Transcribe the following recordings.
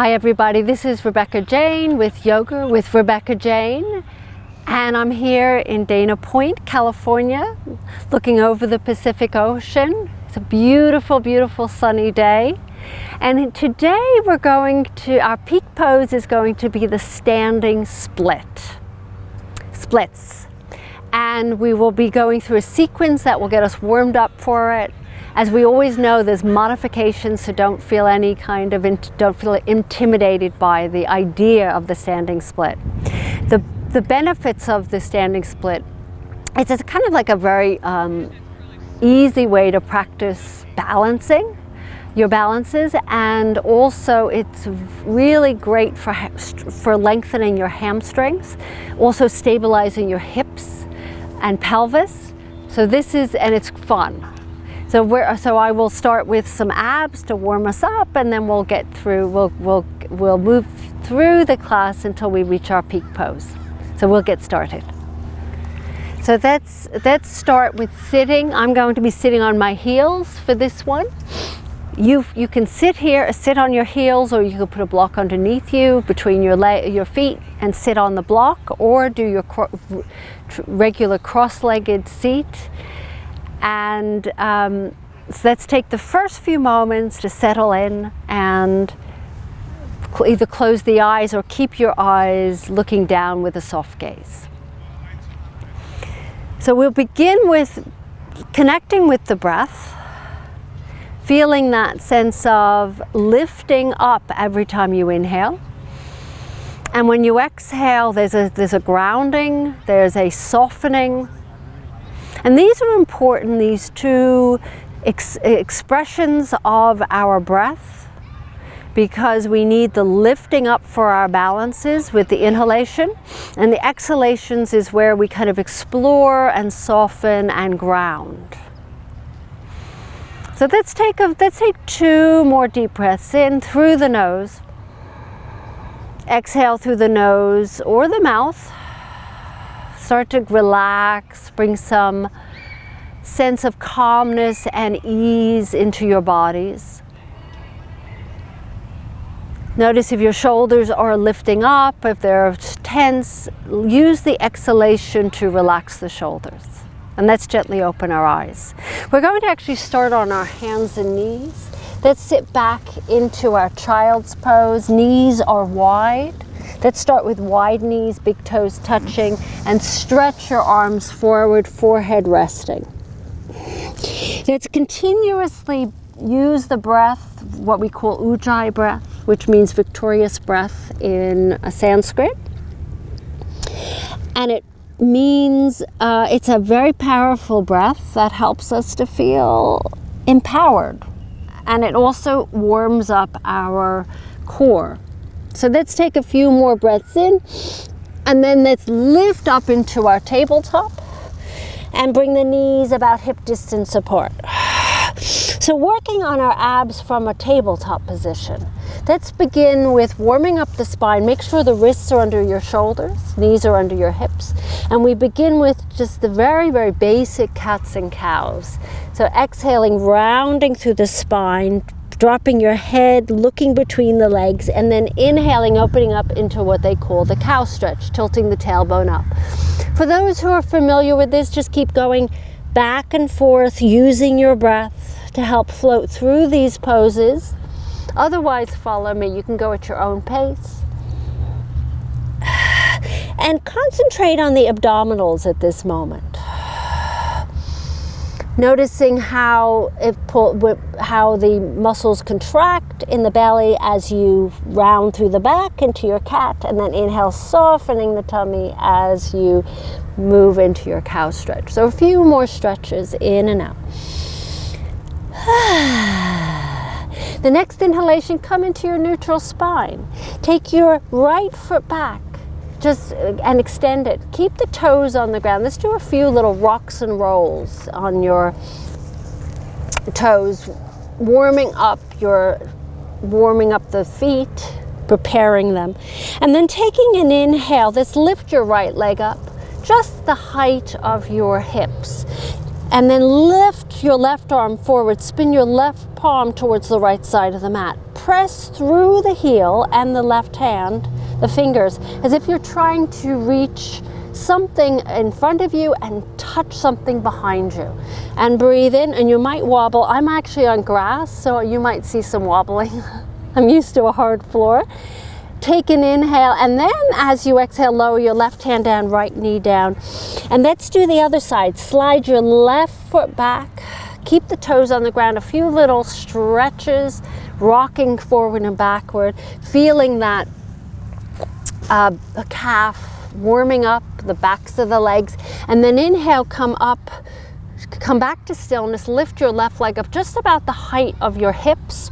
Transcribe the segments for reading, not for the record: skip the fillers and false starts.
Hi everybody, this is Rebecca Jane with Yoga with Rebecca Jane, and I'm here in Dana Point, California, looking over the Pacific Ocean. It's a beautiful, beautiful sunny day, and today our peak pose is going to be the standing splits. And we will be going through a sequence that will get us warmed up for it. As we always know, there's modifications, so don't feel intimidated by the idea of the standing split. The benefits of the standing split, it's kind of like a very easy way to practice balancing your balances, and also it's really great for lengthening your hamstrings, also stabilizing your hips and pelvis. So and it's fun. So I will start with some abs to warm us up, and then we'll move through the class until we reach our peak pose. So we'll get started. So let's start with sitting. I'm going to be sitting on my heels for this one. You can sit on your heels, or you can put a block underneath you between your feet and sit on the block, or do your regular cross-legged seat. And so let's take the first few moments to settle in and either close the eyes or keep your eyes looking down with a soft gaze. So we'll begin with connecting with the breath, feeling that sense of lifting up every time you inhale. And when you exhale, there's a grounding, there's a softening. And these are important, these two expressions of our breath, because we need the lifting up for our balances with the inhalation, and the exhalations is where we kind of explore and soften and ground. So let's take 2 more deep breaths in through the nose. Exhale through the nose or the mouth. Start to relax, bring some sense of calmness and ease into your bodies. Notice if your shoulders are lifting up, if they're tense, use the exhalation to relax the shoulders. And let's gently open our eyes. We're going to actually start on our hands and knees. Let's sit back into our child's pose. Knees are wide. Let's start with wide knees, big toes touching, and stretch your arms forward, forehead resting. Let's continuously use the breath, what we call Ujjayi breath, which means victorious breath in Sanskrit. And it means it's a very powerful breath that helps us to feel empowered. And it also warms up our core. So let's take a few more breaths in, and then let's lift up into our tabletop and bring the knees about hip distance apart. So working on our abs from a tabletop position. Let's begin with warming up the spine. Make sure the wrists are under your shoulders, knees are under your hips. And we begin with just the very, very basic cats and cows. So exhaling, rounding through the spine, dropping your head, looking between the legs, and then inhaling, opening up into what they call the cow stretch, tilting the tailbone up. For those who are familiar with this, just keep going back and forth, using your breath to help float through these poses. Otherwise, follow me. You can go at your own pace. And concentrate on the abdominals at this moment. Noticing how the muscles contract in the belly as you round through the back into your cat, and then inhale, softening the tummy as you move into your cow stretch. So a few more stretches in and out. The next inhalation, come into your neutral spine. Take your right foot back and extend it. Keep the toes on the ground. Let's do a few little rocks and rolls on your toes, warming up the feet, preparing them. And then taking an inhale, let's lift your right leg up, just the height of your hips. And then lift your left arm forward, spin your left palm towards the right side of the mat. press through the heel and the left hand, the fingers, as if you're trying to reach something in front of you and touch something behind you. And breathe in, and you might wobble. I'm actually on grass, so you might see some wobbling. I'm used to a hard floor. Take an inhale, and then as you exhale, lower your left hand down, right knee down. And let's do the other side. Slide your left foot back. Keep the toes on the ground, a few little stretches, rocking forward and backward, feeling that calf warming up, the backs of the legs. And then inhale, come up, come back to stillness, lift your left leg up just about the height of your hips.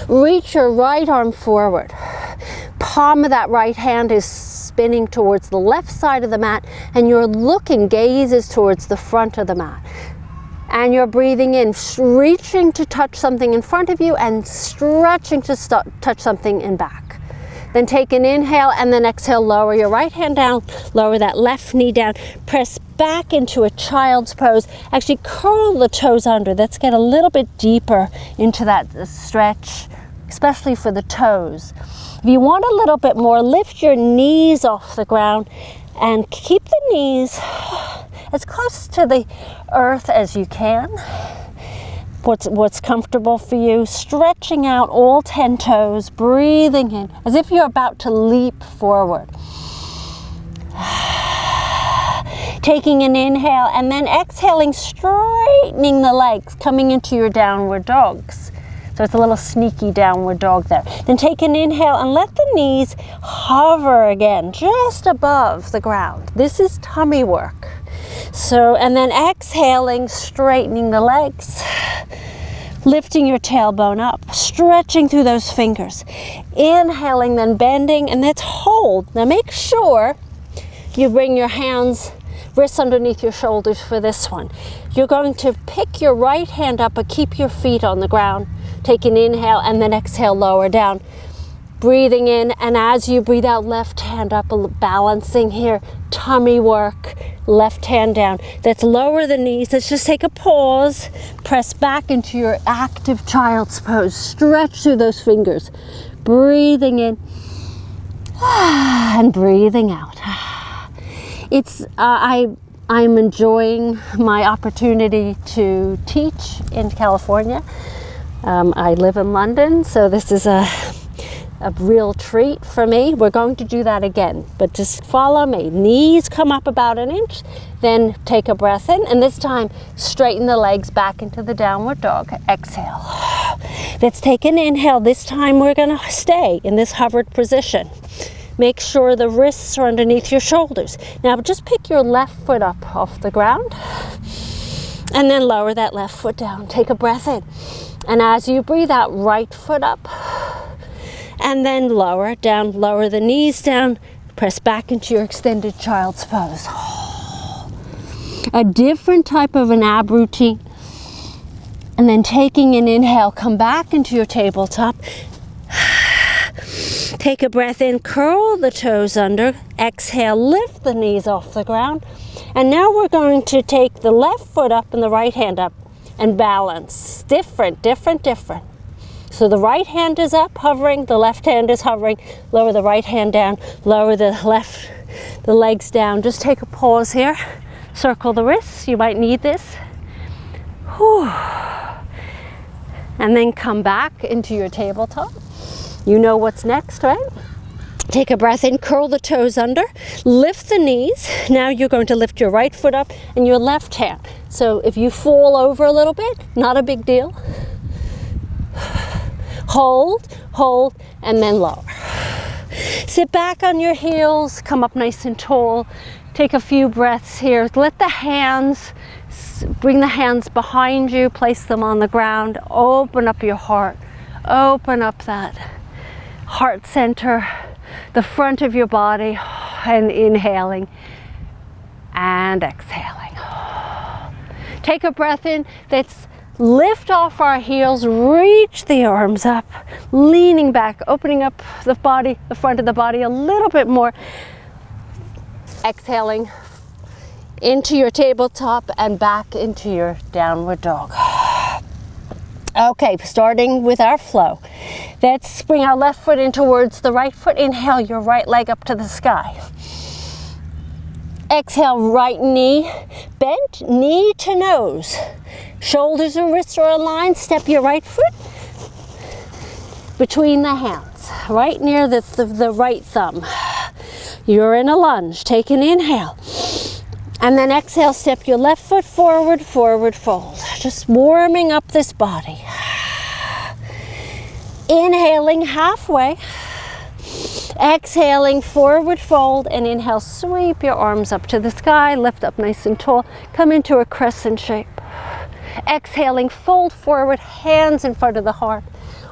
Reach your right arm forward. Palm of that right hand is spinning towards the left side of the mat, and you're looking, gaze is towards the front of the mat. And you're breathing in, reaching to touch something in front of you and stretching to touch something in back. Then take an inhale, and then exhale, lower your right hand down, lower that left knee down, press back into a child's pose. Actually curl the toes under. Let's get a little bit deeper into that stretch, especially for the toes. If you want a little bit more, lift your knees off the ground and keep the knees as close to the earth as you can. What's comfortable for you, stretching out all 10 toes, breathing in as if you're about to leap forward. Taking an inhale and then exhaling, straightening the legs, coming into your downward dogs. So it's a little sneaky downward dog there. Then take an inhale and let the knees hover again, just above the ground. This is tummy work. So, and then exhaling, straightening the legs, lifting your tailbone up, stretching through those fingers. Inhaling, then bending, and let's hold. Now make sure you bring your hands, wrists underneath your shoulders for this one. You're going to pick your right hand up, but keep your feet on the ground. Take an inhale, and then exhale, lower down. Breathing in, and as you breathe out, left hand up, balancing here, tummy work, left hand down. Let's lower the knees. Let's just take a pause. Press back into your active child's pose. Stretch through those fingers. Breathing in and breathing out. I'm enjoying my opportunity to teach in California. I live in London, so this is a real treat for me. We're going to do that again, but just follow me. Knees come up about an inch, then take a breath in, and this time straighten the legs back into the downward dog. Exhale. Let's take an inhale. This time we're going to stay in this hovered position. Make sure the wrists are underneath your shoulders. Now just pick your left foot up off the ground and then lower that left foot down. Take a breath in. And as you breathe out, right foot up. And then lower it down, lower the knees down, press back into your extended child's pose. A different type of an ab routine. And then taking an inhale, come back into your tabletop. Take a breath in, curl the toes under, exhale, lift the knees off the ground. And now we're going to take the left foot up and the right hand up and balance. Different. So the right hand is up, hovering, the left hand is hovering. Lower the right hand down, lower the legs down. Just take a pause here. Circle the wrists, you might need this. Whew. And then come back into your tabletop. You know what's next, right? Take a breath in, curl the toes under, lift the knees. Now you're going to lift your right foot up and your left hand. So if you fall over a little bit, not a big deal. Hold, and then lower. Sit back on your heels, come up nice and tall. Take a few breaths here. Let the hands, bring the hands behind you, place them on the ground. Open up your heart. Open up that heart center, the front of your body, and inhaling and exhaling. Take a breath in. Let's lift off our heels, reach the arms up, leaning back, opening up the body, the front of the body a little bit more. Exhaling into your tabletop and back into your downward dog. Okay, starting with our flow. Let's bring our left foot in towards the right foot. Inhale your right leg up to the sky. Exhale, right knee bent, knee to nose. Shoulders and wrists are aligned. Step your right foot between the hands, right near the right thumb. You're in a lunge. Take an inhale. And then exhale, step your left foot forward, forward fold. Just warming up this body. Inhaling halfway. Exhaling, forward fold, and inhale, sweep your arms up to the sky, lift up nice and tall, come into a crescent shape. Exhaling, fold forward, hands in front of the heart,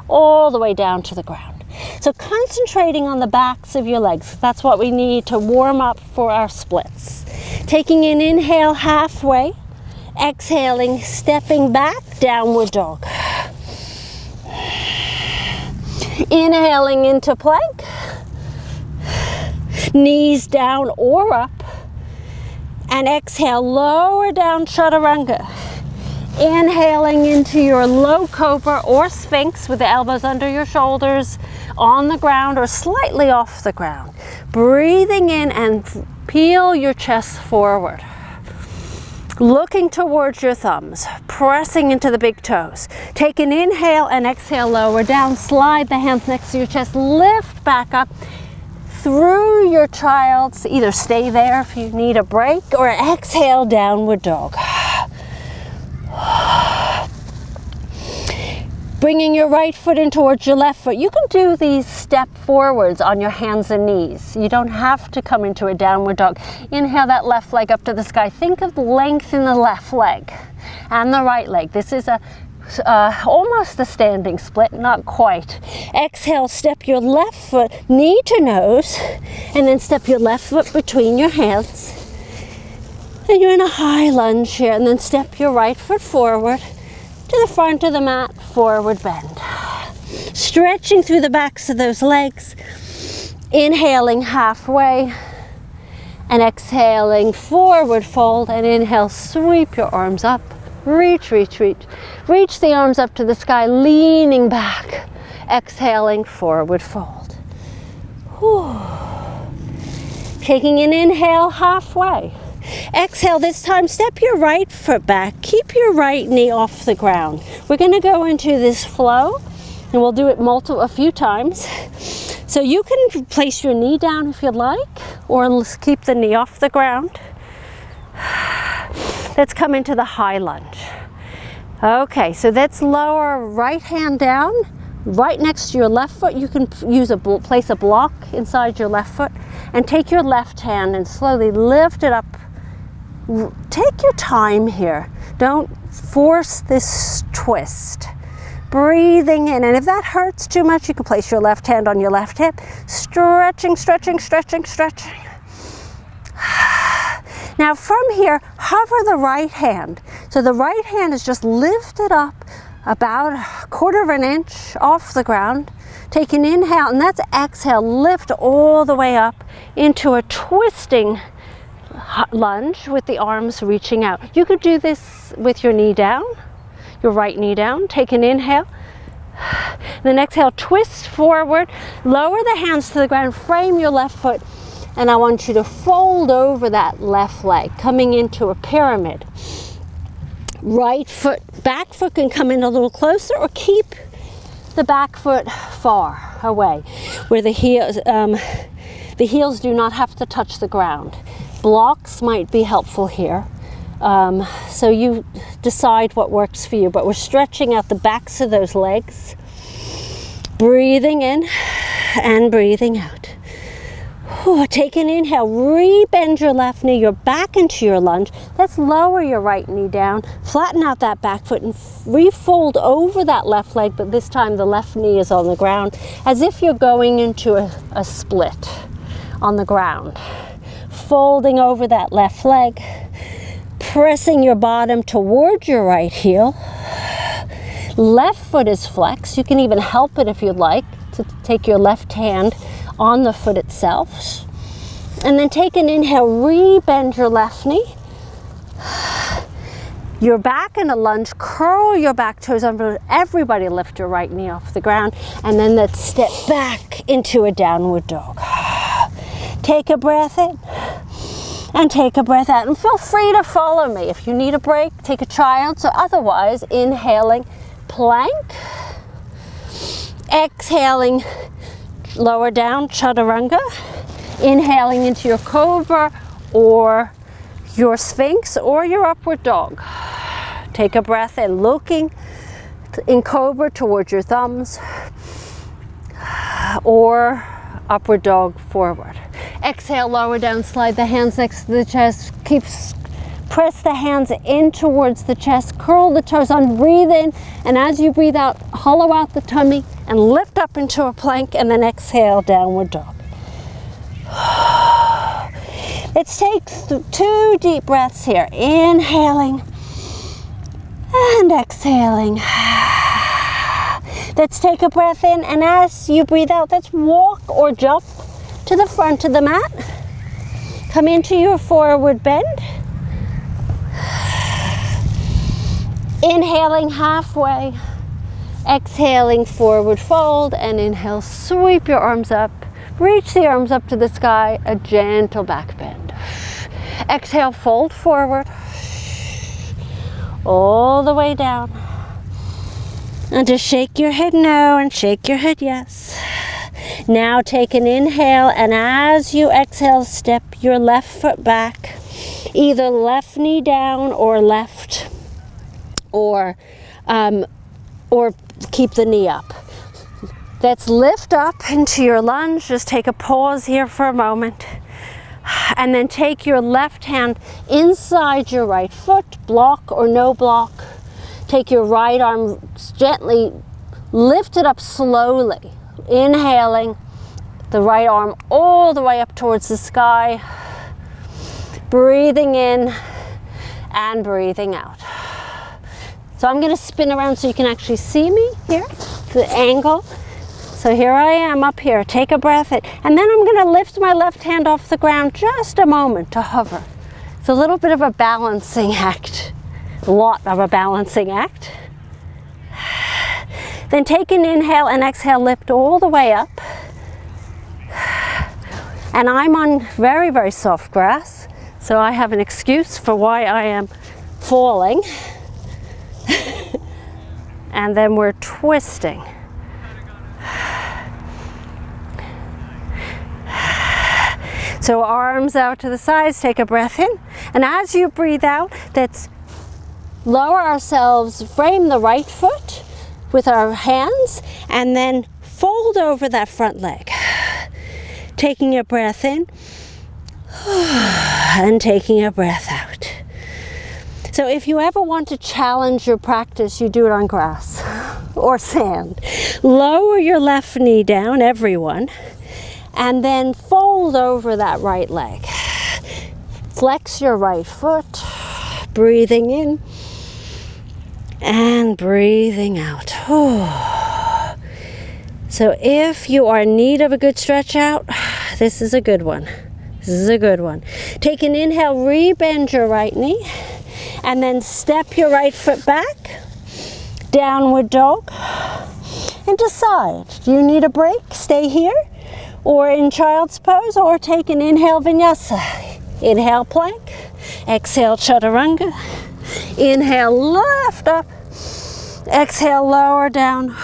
all the way down to the ground. So concentrating on the backs of your legs, that's what we need to warm up for our splits. Taking an inhale halfway, exhaling, stepping back, downward dog. Inhaling into plank. Knees down or up, and exhale, lower down chaturanga. Inhaling into your low cobra or sphinx with the elbows under your shoulders, on the ground or slightly off the ground. Breathing in and peel your chest forward. Looking towards your thumbs, pressing into the big toes. Take an inhale and exhale, lower down, slide the hands next to your chest, lift back up. Through your child's, either stay there if you need a break, or exhale, downward dog. Bringing your right foot in towards your left foot. You can do these step forwards on your hands and knees. You don't have to come into a downward dog. Inhale that left leg up to the sky. Think of length in the left leg and the right leg. This is almost a standing split, not quite. Exhale, step your left foot knee to nose, and then step your left foot between your hands. And you're in a high lunge here, and then step your right foot forward to the front of the mat, forward bend. Stretching through the backs of those legs. Inhaling halfway, and exhaling, forward fold, and inhale, sweep your arms up. Reach, reach, reach. Reach the arms up to the sky, leaning back. Exhaling, forward fold. Whew. Taking an inhale halfway. Exhale, this time step your right foot back. Keep your right knee off the ground. We're going to go into this flow, and we'll do it a few times. So you can place your knee down if you'd like, or keep the knee off the ground. Let's come into the high lunge. Okay, so let's lower right hand down, right next to your left foot. You can place a block inside your left foot, and take your left hand and slowly lift it up. Take your time here. Don't force this twist. Breathing in, and if that hurts too much, you can place your left hand on your left hip. Stretching, stretching, stretching, stretching. Now from here, hover the right hand. So the right hand is just lifted up about 1/4 of an inch off the ground. Take an inhale, and that's exhale. Lift all the way up into a twisting lunge with the arms reaching out. You could do this with your knee down, your right knee down. Take an inhale. Then exhale, twist forward. Lower the hands to the ground. Frame your left foot. And I want you to fold over that left leg, coming into a pyramid. Right foot, back foot can come in a little closer, or keep the back foot far away, where the heels do not have to touch the ground. Blocks might be helpful here. So you decide what works for you, but we're stretching out the backs of those legs. Breathing in and breathing out. Take an inhale, re-bend your left knee, you're back into your lunge. Let's lower your right knee down, flatten out that back foot, and refold over that left leg, but this time the left knee is on the ground, as if you're going into a split on the ground. Folding over that left leg, pressing your bottom toward your right heel. Left foot is flexed. You can even help it if you'd like, to take your left hand on the foot itself. And then take an inhale, re-bend your left knee. You're back in a lunge, curl your back toes under. Everybody lift your right knee off the ground, and then let's step back into a downward dog. Take a breath in and take a breath out, and feel free to follow me. If you need a break, take a child's, or otherwise inhaling plank, exhaling lower down chaturanga, inhaling into your cobra or your sphinx or your upward dog. Take a breath in, looking in cobra towards your thumbs, or upward dog forward. Exhale, lower down, slide the hands next to the chest. Press the hands in towards the chest, curl the toes on, breathe in, and as you breathe out, hollow out the tummy and lift up into a plank, and then exhale, downward dog. Let's take 2 deep breaths here, inhaling and exhaling. Let's take a breath in, and as you breathe out, let's walk or jump to the front of the mat. Come into your forward bend. Inhaling halfway, exhaling forward fold, and inhale, sweep your arms up, reach the arms up to the sky, a gentle back bend. Exhale, fold forward, all the way down. And just shake your head no and shake your head yes. Now take an inhale, and as you exhale, step your left foot back, either left knee down or left, or keep the knee up. Let's lift up into your lunge. Just take a pause here for a moment. And then take your left hand inside your right foot, block or no block. Take your right arm, gently lift it up slowly. Inhaling the right arm all the way up towards the sky. Breathing in and breathing out. So I'm going to spin around so you can actually see me here, the angle. So here I am up here, take a breath in, and then I'm going to lift my left hand off the ground just a moment to hover. It's a little bit of a balancing act, a lot of a balancing act. Then take an inhale and exhale, lift all the way up. And I'm on very, very soft grass, so I have an excuse for why I am falling. And then we're twisting. So arms out to the sides, take a breath in. And as you breathe out, let's lower ourselves, frame the right foot with our hands, and then fold over that front leg. Taking a breath in, and taking a breath out. So if you ever want to challenge your practice, you do it on grass or sand. Lower your left knee down, everyone, and then fold over that right leg. Flex your right foot, breathing in and breathing out. So if you are in need of a good stretch out, this is a good one. This is a good one. Take an inhale, rebend your right knee, and then step your right foot back, downward dog, and decide, do you need a break? Stay here, or in child's pose, or take an inhale vinyasa. Inhale plank, exhale chaturanga, inhale lift up, exhale lower down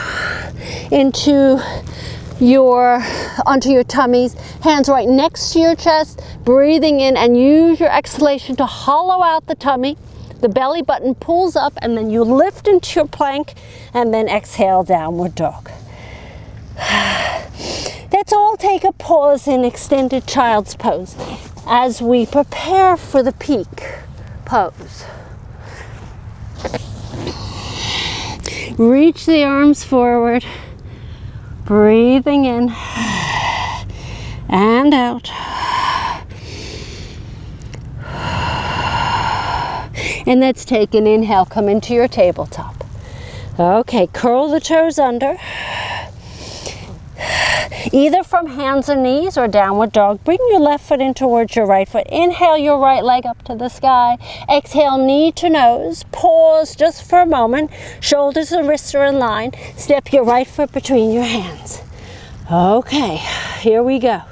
onto your tummies, hands right next to your chest, breathing in, and use your exhalation to hollow out the tummy. The belly button pulls up, and then you lift into your plank, and then exhale, downward dog. Let's all take a pause in extended child's pose as we prepare for the peak pose. Reach the arms forward, breathing in and out. And let's take an inhale, come into your tabletop. Okay, curl the toes under. either from hands and knees or downward dog. Bring your left foot in towards your right foot. Inhale your right leg up to the sky. Exhale, knee to nose. Pause just for a moment. Shoulders and wrists are in line. Step your right foot between your hands. Okay, here we go.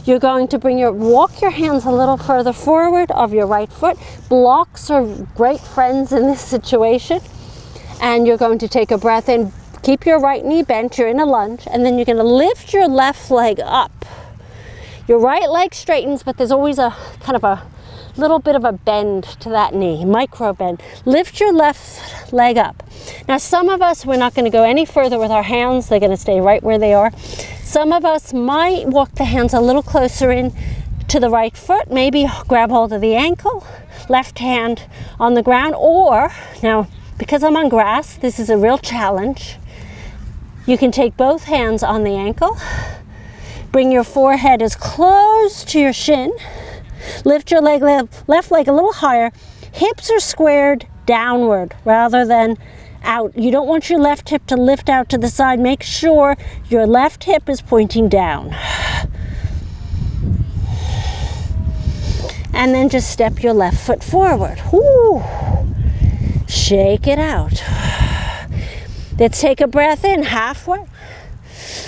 You're going to walk your hands a little further forward of your right foot. Blocks are great friends in this situation. And you're going to take a breath in. Keep your right knee bent, you're in a lunge, and then you're going to lift your left leg up. Your right leg straightens, but there's always a kind of a little bit of a bend to that knee, micro bend. Lift your left leg up. Now some of us, we're not going to go any further with our hands, they're going to stay right where they are. Some of us might walk the hands a little closer in to the right foot, maybe grab hold of the ankle, left hand on the ground, or, now because I'm on grass, this is a real challenge. You can take both hands on the ankle, bring your forehead as close to your shin, lift your left leg a little higher, hips are squared downward rather than out. You don't want your left hip to lift out to the side. Make sure your left hip is pointing down. And then just step your left foot forward. Woo. Shake it out. Let's take a breath in, halfway.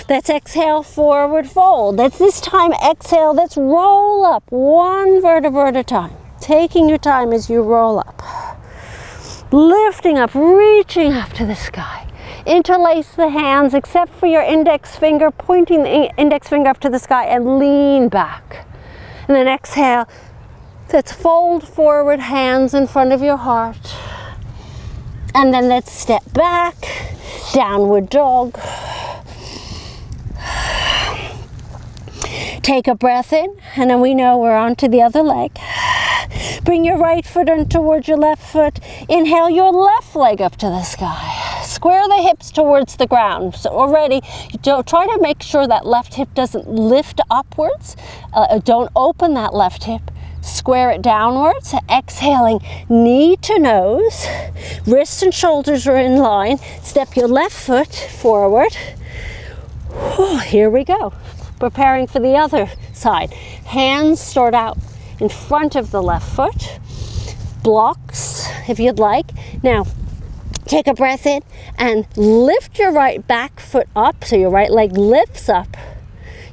Let's exhale, forward fold. Let's this time exhale, let's roll up one vertebra at a time. Taking your time as you roll up. Lifting up, reaching up to the sky. Interlace the hands except for your index finger, pointing the index finger up to the sky and lean back. And then exhale, let's fold forward, hands in front of your heart. And then let's step back, downward dog. Take a breath in, and then we know we're on to the other leg. Bring your right foot in towards your left foot. Inhale your left leg up to the sky. Square the hips towards the ground. So already, try to make sure that left hip doesn't lift upwards. Don't open that left hip. Square it downwards, exhaling knee to nose, wrists and shoulders are in line. Step your left foot forward. Here we go. Preparing for the other side. Hands start out in front of the left foot. Blocks, if you'd like. Now, take a breath in and lift your right back foot up so your right leg lifts up.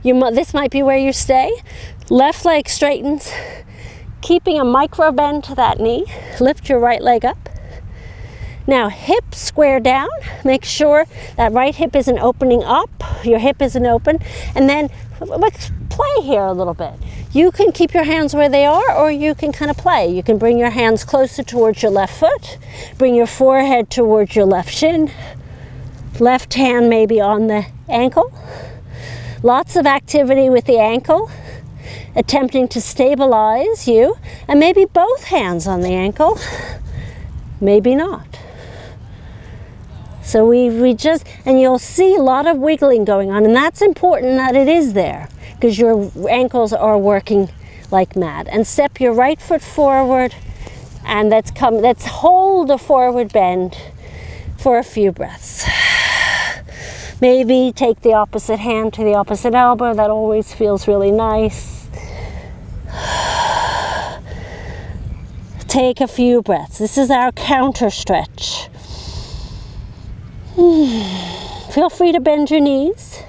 This might be where you stay. Left leg straightens. Keeping a micro bend to that knee, lift your right leg up. Now hips square down, make sure that right hip isn't opening up, your hip isn't open, and then let's play here a little bit. You can keep your hands where they are, or you can kind of play. You can bring your hands closer towards your left foot, bring your forehead towards your left shin, left hand maybe on the ankle. Lots of activity with the ankle. Attempting to stabilize you, and maybe both hands on the ankle, maybe not. So we just, and you'll see a lot of wiggling going on, and that's important that it is there, because your ankles are working like mad. And step your right foot forward, and let's hold a forward bend for a few breaths. Maybe take the opposite hand to the opposite elbow, that always feels really nice. Take a few breaths. This is our counter stretch. Feel free to bend your knees.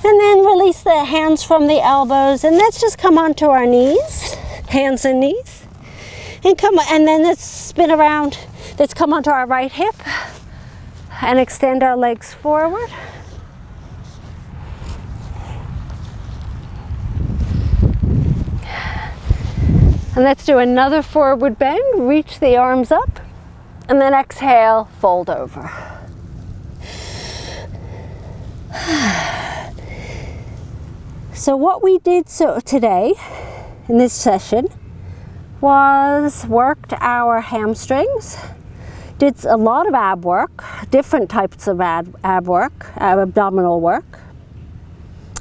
And then release the hands from the elbows, and let's just come onto our knees, hands and knees. And then let's spin around. Let's come onto our right hip and extend our legs forward. And let's do another forward bend, reach the arms up, and then exhale, fold over. So what we did today in this session was worked our hamstrings, did a lot of ab work, different types of ab work, abdominal work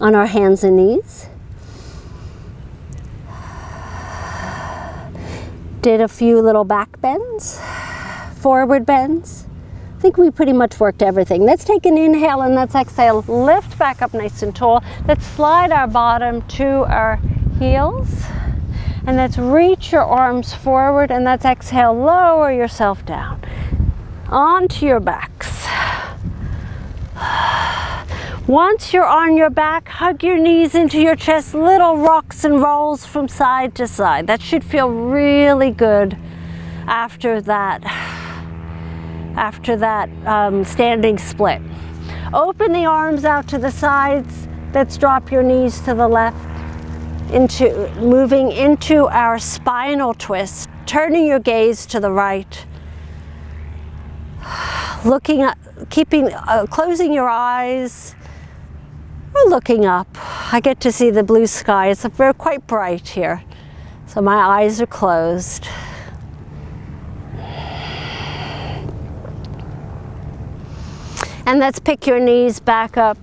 on our hands and knees. Did a few little back bends, forward bends, I think we pretty much worked everything. Let's take an inhale and let's exhale. Lift back up nice and tall. Let's slide our bottom to our heels. And let's reach your arms forward and let's exhale, lower yourself down onto your backs. Once you're on your back, hug your knees into your chest, little rocks and rolls from side to side. That should feel really good after that standing split. Open the arms out to the sides. Let's drop your knees to the left, moving into our spinal twist, turning your gaze to the right, looking up, closing your eyes, or looking up. I get to see the blue sky. It's quite bright here, so my eyes are closed. And let's pick your knees back up.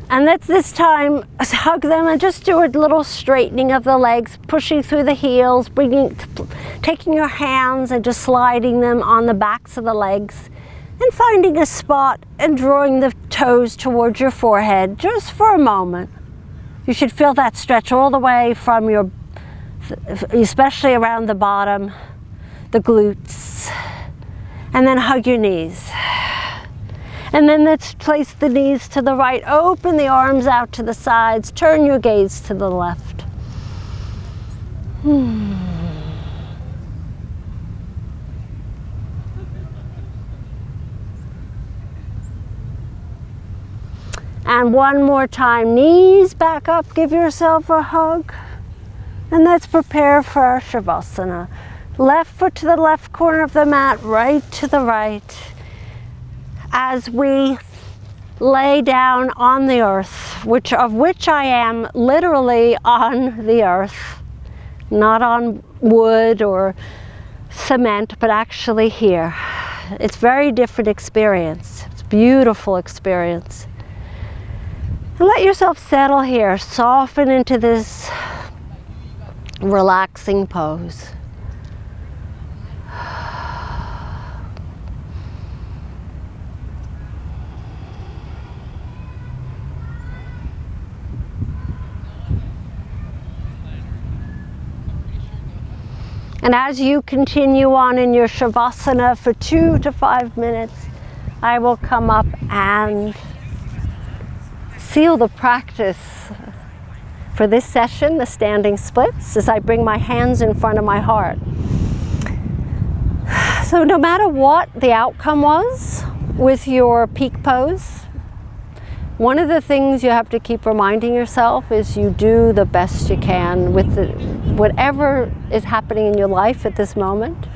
And let's this time hug them and just do a little straightening of the legs, pushing through the heels, taking your hands and just sliding them on the backs of the legs and finding a spot and drawing the toes towards your forehead just for a moment. You should feel that stretch all the way from especially around the bottom, the glutes, and then hug your knees. And then let's place the knees to the right, open the arms out to the sides, turn your gaze to the left. And one more time, knees back up, give yourself a hug. And let's prepare for our Shavasana. Left foot to the left corner of the mat, right to the right. As we lay down on the earth, of which I am literally on the earth, not on wood or cement, but actually here. It's a very different experience. It's a beautiful experience. And let yourself settle here, soften into this relaxing pose. And as you continue on in your Shavasana for 2 to 5 minutes, I will come up and seal the practice for this session, the standing splits, as I bring my hands in front of my heart. So no matter what the outcome was with your peak pose, one of the things you have to keep reminding yourself is you do the best you can with whatever is happening in your life at this moment.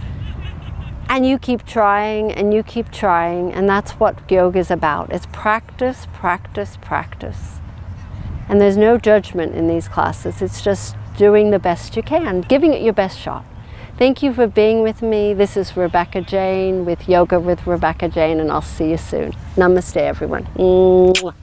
And you keep trying and you keep trying, and that's what yoga is about. It's practice, practice, practice. And there's no judgment in these classes. It's just doing the best you can, giving it your best shot. Thank you for being with me. This is Rebecca Jane with Yoga with Rebecca Jane, and I'll see you soon. Namaste, everyone. Mwah.